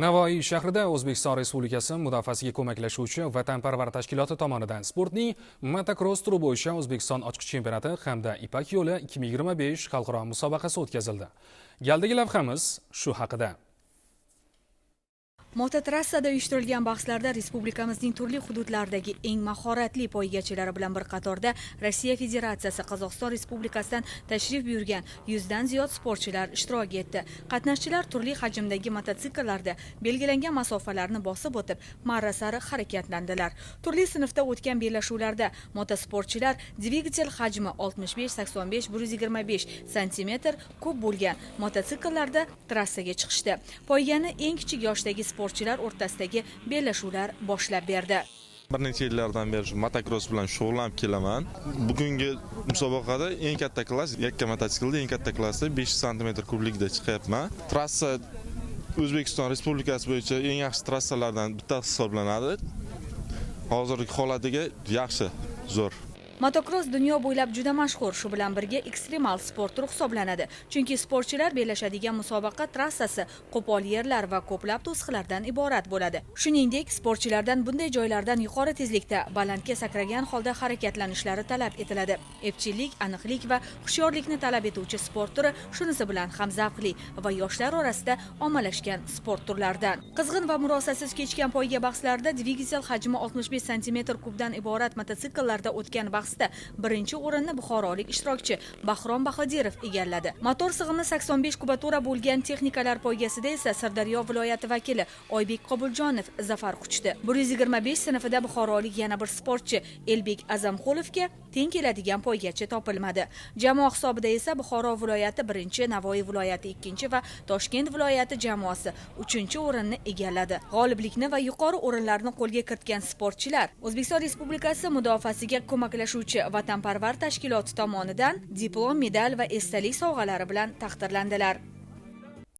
Navoiy shahrida O'zbekiston Respublikasi mudofaasiga ko'maklashuvchi vatanparvar tashkiloti tomonidan sportning motokross turi bo'yicha O'zbekiston ochiq chempionati hamda Ipak yo'li 2025 xalqaro musobaqasi o'tkazildi. Galdagi lavhamiz shu haqida. Mototrassada uyushtirilgan bahslarda respublikamizning turli hududlaridagi eng mahoratli poygachilari bilan bir qatorda Rossiya Federatsiyasi Qozog'iston Respublikasidan tashrif buyurgan 100 dan ziyod sportchilar ishtirok etdi. Qatnashchilar turli hajmdagi mototsikllarda belgilangan masofalarni bosib o'tib, marra sari harakatlandilar. Turli sinfda o'tgan bellashuvlarda motosportchilar dvigatel hajmi 65-85-125 cm ko'p bo'lgan mototsikllarda trassaga chiqishdi. Poygani eng kichik yoshdagi sportchilar o'rtasidagi bellashuvlar boshlab berdi. Bir necha yillardan beri motokross bilan shug'ullanib kelaman. Bugungi musobaqada eng katta klass, yakka mototsiklda eng katta klassda 500 cm kublikda chiqyapman. Trassa O'zbekiston Respublikasi bo'yicha eng yaxshi trassalardan bittasi hisoblanadi. Hozirgi holatiga yaxshi, zo'r. Motokross dunyo bo'ylab juda mashhur, shu bilan birga ekstremal sport turi hisoblanadi. Chunki sportchilar bellashadigan musobaqa trassasi qo'pol yerlar va ko'plab to'siqlardan iborat bo'ladi. Shuningdek, sportchilardan bunday joylardan yuqori tezlikda balandga sakragan holda harakatlanishlari talab etiladi. Epchillik, aniqlik va hushyorlikni talab etuvchi sport turi shunisi bilan ham zavqli va yoshlar orasida ommalashgan sport turlaridan. Qizg'in va murosasiz kechgan poyga bahslarida dvigatel hajmi 65 cm kubdan iborat mototsikllarda o'tgan bahs birinchi o'rinni buxorolik ishtirokchi Bahrom Bahodirov egalladi. Motor sig'imi 85 kubatura bo'lgan texnikalar poygasida esa Sirdaryo viloyati vakili Oybek Qobuljonov zafar quchdi. 125 sinfida buxorolik yana bir sportchi Elbek Azamxo'lovga teng keladigan poygachi topilmadi. Jamoa hisobida esa Buxoro viloyati 1, Navoiy viloyati 2 va Toshkent viloyati jamoasi 3-o'rinni egalladi. G'oliblikni va yuqori o'rinlarni qo'lga kiritgan sportchilar O'zbekiston Respublikasi mudofaasiga ko'maklashuvchi vatanparvar tashkiloti tomonidan diplom, medal va esdalik sovg'alari bilan taqdirlandilar.